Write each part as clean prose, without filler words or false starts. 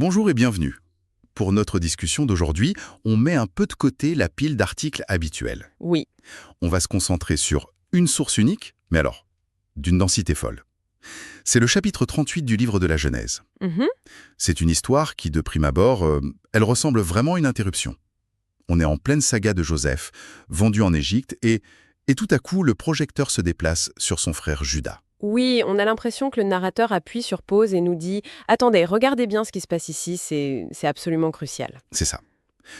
Bonjour et bienvenue. Pour notre discussion d'aujourd'hui, on met un peu de côté la pile d'articles habituels. Oui, On va se concentrer sur une source unique, mais alors, d'une densité folle. C'est le chapitre 38 du livre de la Genèse. mhm, C'est une histoire qui, de prime abord, elle ressemble vraiment à une interruption. On est en pleine saga de Joseph, vendu en Égypte, et tout à coup, le projecteur se déplace sur son frère Judas. oui, on a l'impression que le narrateur appuie sur pause et nous dit « Attendez, regardez bien ce qui se passe ici, c'est absolument crucial. C'est ça.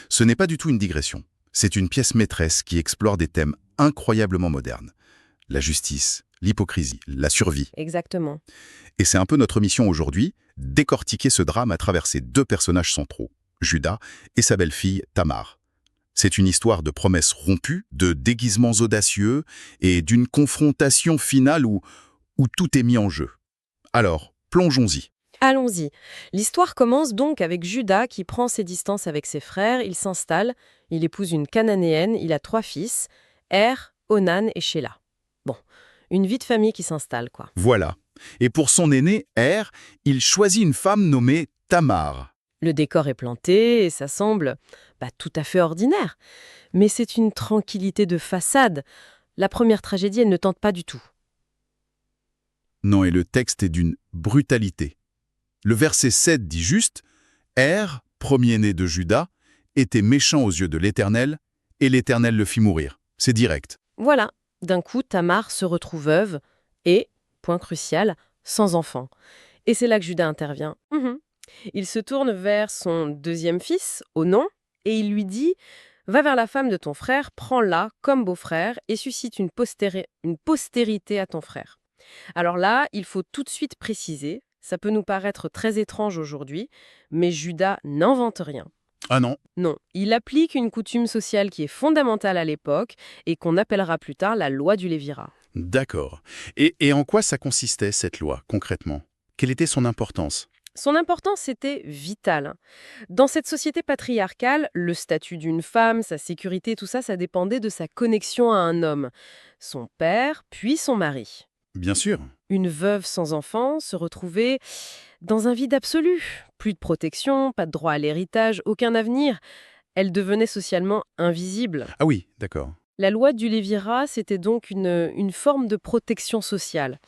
Ce n'est pas du tout une digression. C'est une pièce maîtresse qui explore des thèmes incroyablement modernes. La justice, l'hypocrisie, la survie. » Exactement. Et c'est un peu notre mission aujourd'hui, décortiquer ce drame à travers ces deux personnages centraux, Judas et sa belle-fille Tamar. C'est une histoire de promesses rompues, de déguisements audacieux et d'une confrontation finale où tout est mis en jeu. Alors, plongeons-y. Allons-y. L'histoire commence donc avec Judas qui prend ses distances avec ses frères, il s'installe, il épouse une Cananéenne, il a 3 fils, Er, Onan et Shéla. Bon, une vie de famille qui s'installe, quoi. Voilà. Et pour son aîné, Er, il choisit une femme nommée Tamar. Le décor est planté et ça semble tout à fait ordinaire. Mais c'est une tranquillité de façade. La première tragédie, elle ne tente pas du tout. Non, et le texte est d'une brutalité. Le verset 7 dit juste « Er, premier-né de Juda, était méchant aux yeux de l'Éternel, et l'Éternel le fit mourir. » C'est direct. Voilà, d'un coup, Tamar se retrouve veuve et, point crucial, sans enfant. Et c'est là que Judas intervient. Il se tourne vers son deuxième fils, Onan, et il lui dit « Va vers la femme de ton frère, prends-la comme beau-frère et suscite une postérité à ton frère. » Alors là, il faut tout de suite préciser, ça peut nous paraître très étrange aujourd'hui, mais Judas n'invente rien. Ah non. Non, il applique une coutume sociale qui est fondamentale à l'époque et qu'on appellera plus tard la loi du Lévirat. D'accord. Et en quoi ça consistait, cette loi, concrètement? Quelle était son importance? Son importance était vitale. Dans cette société patriarcale, le statut d'une femme, sa sécurité, tout ça, ça dépendait de sa connexion à un homme, son père, puis son mari. Bien sûr. Une veuve sans enfant se retrouvait dans un vide absolu. Plus de protection, pas de droit à l'héritage, aucun avenir. Elle devenait socialement invisible. Ah oui, d'accord. La loi du Lévirat, c'était donc une forme de protection sociale.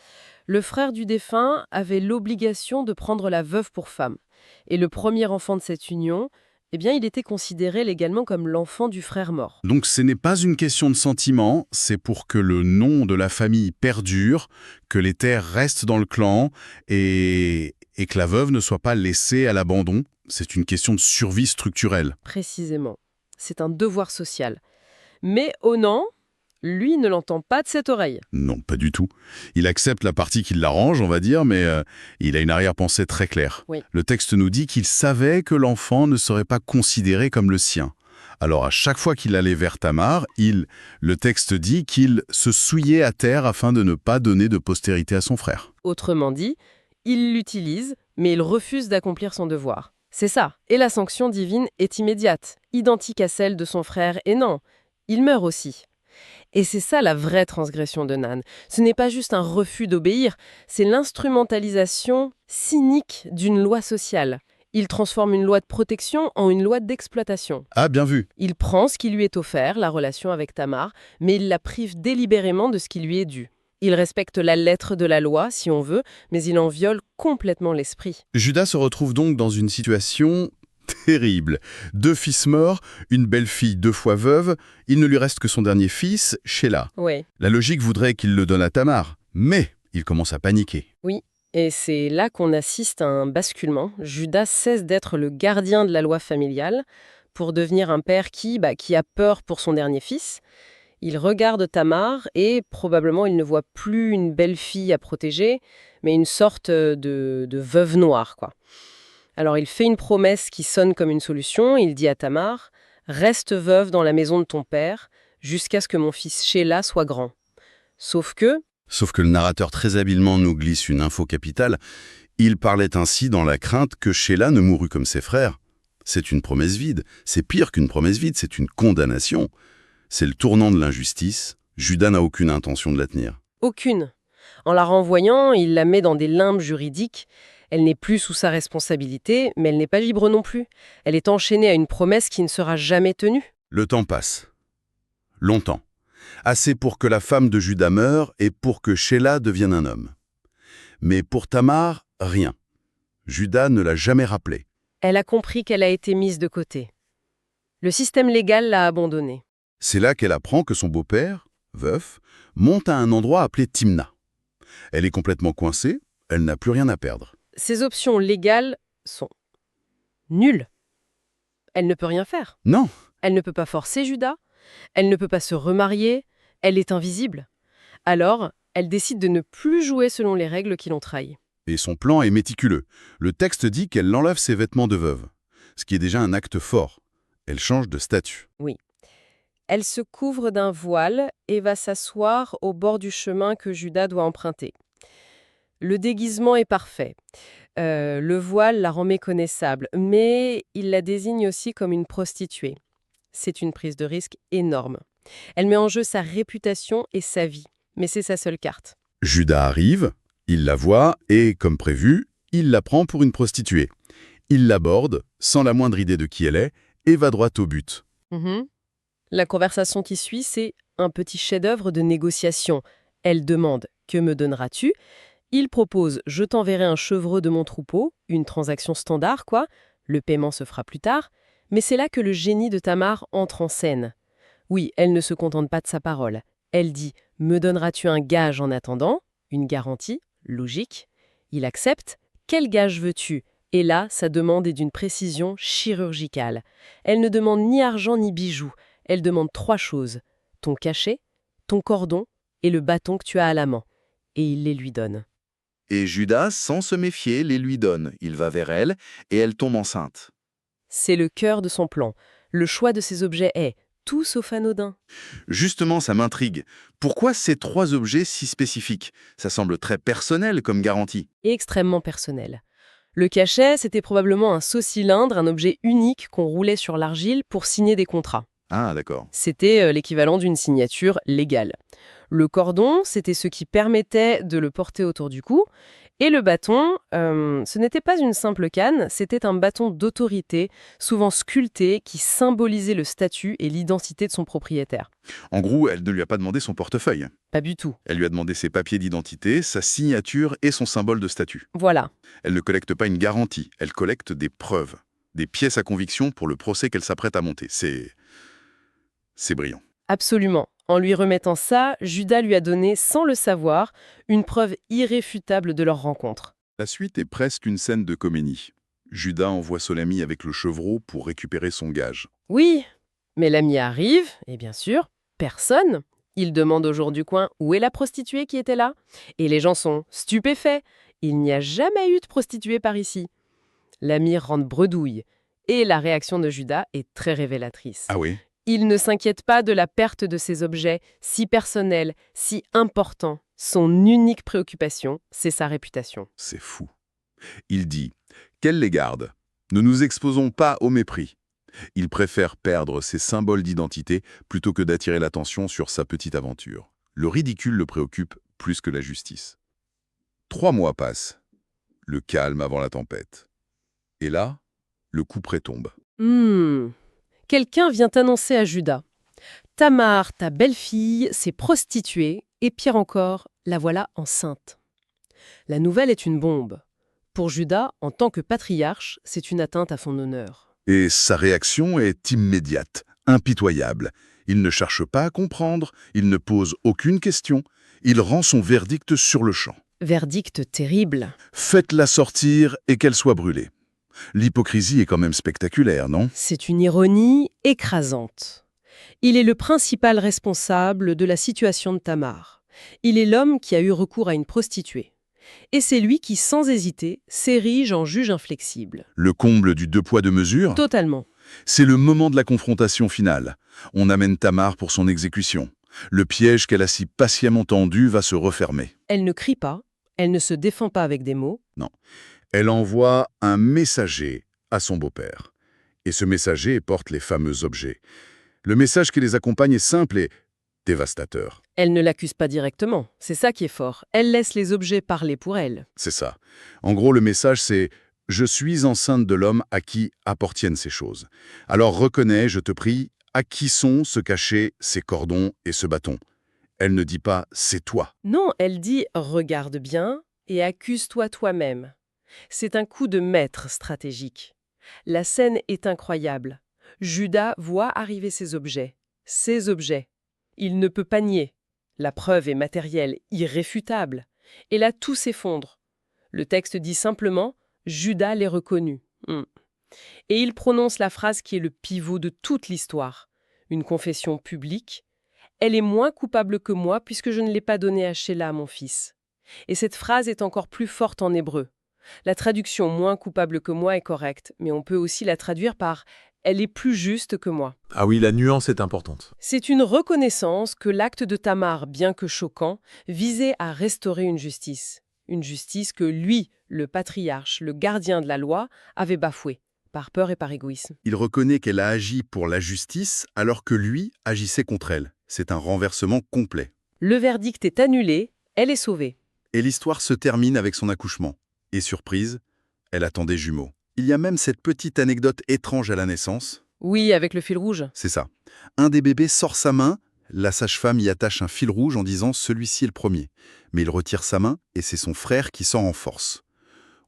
Le frère du défunt avait l'obligation de prendre la veuve pour femme. Et le premier enfant de cette union, il était considéré légalement comme l'enfant du frère mort. Donc ce n'est pas une question de sentiment, c'est pour que le nom de la famille perdure, que les terres restent dans le clan et que la veuve ne soit pas laissée à l'abandon. C'est une question de survie structurelle. Précisément. C'est un devoir social. Mais Onan, lui, ne l'entend pas de cette oreille. Non, pas du tout. Il accepte la partie qui l'arrange, on va dire, mais il a une arrière-pensée très claire. Oui. Le texte nous dit qu'il savait que l'enfant ne serait pas considéré comme le sien. Alors à chaque fois qu'il allait vers Tamar, le texte dit qu'il se souillait à terre afin de ne pas donner de postérité à son frère. Autrement dit, il l'utilise, mais il refuse d'accomplir son devoir. C'est ça. Et la sanction divine est immédiate, identique à celle de son frère Hénan. Il meurt aussi. Et c'est ça la vraie transgression de Nan. Ce n'est pas juste un refus d'obéir, c'est l'instrumentalisation cynique d'une loi sociale. Il transforme une loi de protection en une loi d'exploitation. Ah, bien vu. Il prend ce qui lui est offert, la relation avec Tamar, mais il la prive délibérément de ce qui lui est dû. Il respecte la lettre de la loi, si on veut, mais il en viole complètement l'esprit. Judas se retrouve donc dans une situation terrible. 2 fils morts, une belle-fille 2 fois veuve, il ne lui reste que son dernier fils, Shéla. Oui. La logique voudrait qu'il le donne à Tamar, mais il commence à paniquer. Oui, et c'est là qu'on assiste à un basculement. Judas cesse d'être le gardien de la loi familiale pour devenir un père qui a peur pour son dernier fils. Il regarde Tamar et probablement il ne voit plus une belle-fille à protéger, mais une sorte de veuve noire, quoi. Alors il fait une promesse qui sonne comme une solution. Il dit à Tamar « Reste veuve dans la maison de ton père jusqu'à ce que mon fils Shéla soit grand. » Sauf que le narrateur très habilement nous glisse une info capitale. Il parlait ainsi dans la crainte que Shéla ne mourût comme ses frères. C'est une promesse vide. C'est pire qu'une promesse vide, c'est une condamnation. C'est le tournant de l'injustice. Judas n'a aucune intention de la tenir. aucune. En la renvoyant, il la met dans des limbes juridiques. Elle n'est plus sous sa responsabilité, mais elle n'est pas libre non plus. Elle est enchaînée à une promesse qui ne sera jamais tenue. Le temps passe. Longtemps. Assez pour que la femme de Juda meure et pour que Sheila devienne un homme. Mais pour Tamar, rien. Juda ne l'a jamais rappelé. Elle a compris qu'elle a été mise de côté. Le système légal l'a abandonnée. C'est là qu'elle apprend que son beau-père, veuf, monte à un endroit appelé Timna. Elle est complètement coincée, elle n'a plus rien à perdre. Ses options légales sont nulles. Elle ne peut rien faire. Non, Elle ne peut pas forcer Juda. Elle ne peut pas se remarier. Elle est invisible. Alors, elle décide de ne plus jouer selon les règles qui l'ont trahie. et son plan est méticuleux. Le texte dit qu'elle enlève ses vêtements de veuve, ce qui est déjà un acte fort. Elle change de statut. Oui. Elle se couvre d'un voile et va s'asseoir au bord du chemin que Juda doit emprunter. Le déguisement est parfait. Le voile la rend méconnaissable, mais il la désigne aussi comme une prostituée. C'est une prise de risque énorme. Elle met en jeu sa réputation et sa vie, mais c'est sa seule carte. Judas arrive, il la voit et, comme prévu, il la prend pour une prostituée. Il l'aborde, sans la moindre idée de qui elle est, et va droit au but. Mhm. La conversation qui suit, c'est un petit chef-d'œuvre de négociation. Elle demande « Que me donneras-tu » Il propose « Je t'enverrai un chevreux de mon troupeau », une transaction standard, quoi. Le paiement se fera plus tard. Mais c'est là que le génie de Tamar entre en scène. Oui, elle ne se contente pas de sa parole. Elle dit « Me donneras-tu un gage en attendant ?» Une garantie, logique. Il accepte. « Quel gage veux-tu » Et là, sa demande est d'une précision chirurgicale. Elle ne demande ni argent ni bijoux. Elle demande 3 choses. Ton cachet, ton cordon et le bâton que tu as à la main. Et il les lui donne. Et Judas, sans se méfier, les lui donne. Il va vers elle et elle tombe enceinte. C'est le cœur de son plan. Le choix de ces objets est tout sauf anodin. Justement, ça m'intrigue. Pourquoi ces 3 objets si spécifiques? Ça semble très personnel comme garantie. Et extrêmement personnel. Le cachet, c'était probablement un saut-cylindre, un objet unique qu'on roulait sur l'argile pour signer des contrats. Ah, d'accord. C'était l'équivalent d'une signature légale. Le cordon, c'était ce qui permettait de le porter autour du cou. Et le bâton, ce n'était pas une simple canne, c'était un bâton d'autorité, souvent sculpté, qui symbolisait le statut et l'identité de son propriétaire. En gros, elle ne lui a pas demandé son portefeuille. Pas du tout. Elle lui a demandé ses papiers d'identité, sa signature et son symbole de statut. Voilà. Elle ne collecte pas une garantie, elle collecte des preuves, des pièces à conviction pour le procès qu'elle s'apprête à monter. C'est brillant. Absolument. En lui remettant ça, Judas lui a donné, sans le savoir, une preuve irréfutable de leur rencontre. La suite est presque une scène de comédie. Judas envoie son ami avec le chevreau pour récupérer son gage. Oui, mais l'ami arrive, et bien sûr, personne. Il demande au jour du coin où est la prostituée qui était là. Et les gens sont stupéfaits. Il n'y a jamais eu de prostituée par ici. L'ami rentre bredouille. Et la réaction de Judas est très révélatrice. Ah oui? Il ne s'inquiète pas de la perte de ces objets si personnels, si importants. Son unique préoccupation, c'est sa réputation. C'est fou. Il dit « Qu'elle les garde. Ne nous exposons pas au mépris. » Il préfère perdre ses symboles d'identité plutôt que d'attirer l'attention sur sa petite aventure. Le ridicule le préoccupe plus que la justice. 3 mois passent. Le calme avant la tempête. Et là, le couperet tombe. Quelqu'un vient annoncer à Judas. Tamar, ta belle-fille, s'est prostituée, et pire encore, la voilà enceinte. La nouvelle est une bombe. Pour Judas, en tant que patriarche, c'est une atteinte à son honneur. Et sa réaction est immédiate, impitoyable. Il ne cherche pas à comprendre, il ne pose aucune question, il rend son verdict sur le champ. Verdict terrible. Faites-la sortir et qu'elle soit brûlée. L'hypocrisie est quand même spectaculaire, non? C'est une ironie écrasante. Il est le principal responsable de la situation de Tamar. Il est l'homme qui a eu recours à une prostituée. Et c'est lui qui, sans hésiter, s'érige en juge inflexible. Le comble du 2 poids 2 mesures, Totalement. c'est le moment de la confrontation finale. On amène Tamar pour son exécution. Le piège qu'elle a si patiemment tendu va se refermer. Elle ne crie pas, elle ne se défend pas avec des mots. Elle envoie un messager à son beau-père. Et ce messager porte les fameux objets. Le message qui les accompagne est simple et dévastateur. Elle ne l'accuse pas directement, c'est ça qui est fort. Elle laisse les objets parler pour elle. C'est ça. En gros, le message, c'est « Je suis enceinte de l'homme à qui appartiennent ces choses. Alors reconnais, je te prie, à qui sont se cacher ces cordons et ce bâton. » Elle ne dit pas « c'est toi ». Non, elle dit « regarde bien et accuse-toi toi-même ». C'est un coup de maître stratégique. La scène est incroyable. Judas voit arriver ses objets. Ses objets. Il ne peut pas nier. La preuve est matérielle, irréfutable. Et là, tout s'effondre. Le texte dit simplement « Judas les reconnut ». Et il prononce la phrase qui est le pivot de toute l'histoire. Une confession publique. « Elle est moins coupable que moi puisque je ne l'ai pas donnée à Sheila, mon fils ». Et cette phrase est encore plus forte en hébreu. La traduction « moins coupable que moi » est correcte, mais on peut aussi la traduire par « elle est plus juste que moi ». Ah oui, la nuance est importante. C'est une reconnaissance que l'acte de Tamar, bien que choquant, visait à restaurer une justice. Une justice que lui, le patriarche, le gardien de la loi, avait bafouée, par peur et par égoïsme. Il reconnaît qu'elle a agi pour la justice alors que lui agissait contre elle. C'est un renversement complet. Le verdict est annulé, elle est sauvée. Et l'histoire se termine avec son accouchement. Et surprise, elle attend des jumeaux. Il y a même cette petite anecdote étrange à la naissance. Oui, avec le fil rouge. C'est ça. Un des bébés sort sa main, la sage-femme y attache un fil rouge en disant « celui-ci est le premier ». Mais il retire sa main et c'est son frère qui s'en renforce.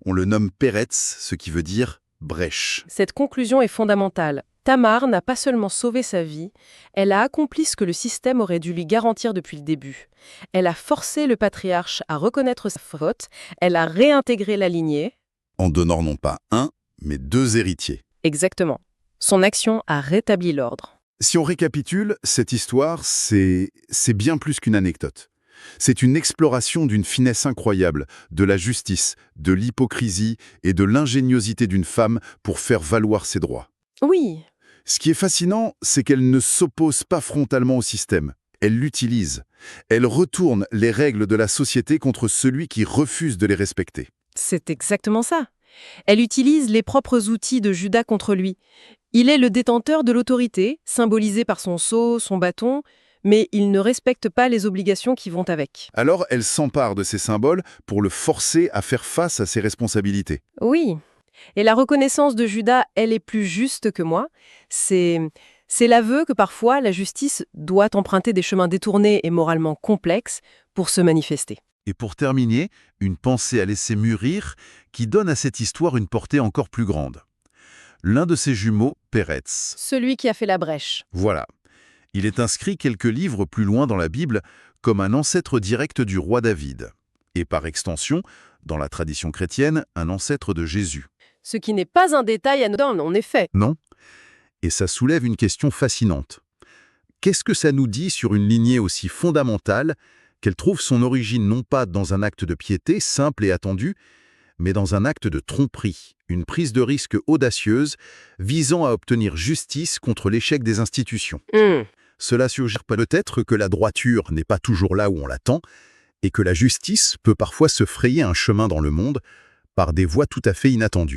On le nomme Peretz, ce qui veut dire « brèche ». Cette conclusion est fondamentale. Tamar n'a pas seulement sauvé sa vie, elle a accompli ce que le système aurait dû lui garantir depuis le début. Elle a forcé le patriarche à reconnaître sa faute, elle a réintégré la lignée. En donnant non pas un, mais deux héritiers. Exactement. Son action a rétabli l'ordre. Si on récapitule, cette histoire, c'est bien plus qu'une anecdote. C'est une exploration d'une finesse incroyable, de la justice, de l'hypocrisie et de l'ingéniosité d'une femme pour faire valoir ses droits. Oui. Ce qui est fascinant, c'est qu'elle ne s'oppose pas frontalement au système. Elle l'utilise. Elle retourne les règles de la société contre celui qui refuse de les respecter. C'est exactement ça. Elle utilise les propres outils de Judas contre lui. Il est le détenteur de l'autorité, symbolisé par son sceau, son bâton, mais il ne respecte pas les obligations qui vont avec. Alors elle s'empare de ces symboles pour le forcer à faire face à ses responsabilités. Oui. Et la reconnaissance de Judas, elle est plus juste que moi. C'est l'aveu que parfois la justice doit emprunter des chemins détournés et moralement complexes pour se manifester. Et pour terminer, une pensée à laisser mûrir qui donne à cette histoire une portée encore plus grande. L'un de ses jumeaux, Peretz. Celui qui a fait la brèche. Voilà. Il est inscrit quelques livres plus loin dans la Bible comme un ancêtre direct du roi David. Et par extension, dans la tradition chrétienne, un ancêtre de Jésus. Ce qui n'est pas un détail anodin, en effet. Non? Et ça soulève une question fascinante. Qu'est-ce que ça nous dit sur une lignée aussi fondamentale qu'elle trouve son origine non pas dans un acte de piété simple et attendu, mais dans un acte de tromperie, une prise de risque audacieuse visant à obtenir justice contre l'échec des institutions. Cela suggère peut-être que la droiture n'est pas toujours là où on l'attend, et que la justice peut parfois se frayer un chemin dans le monde par des voies tout à fait inattendues.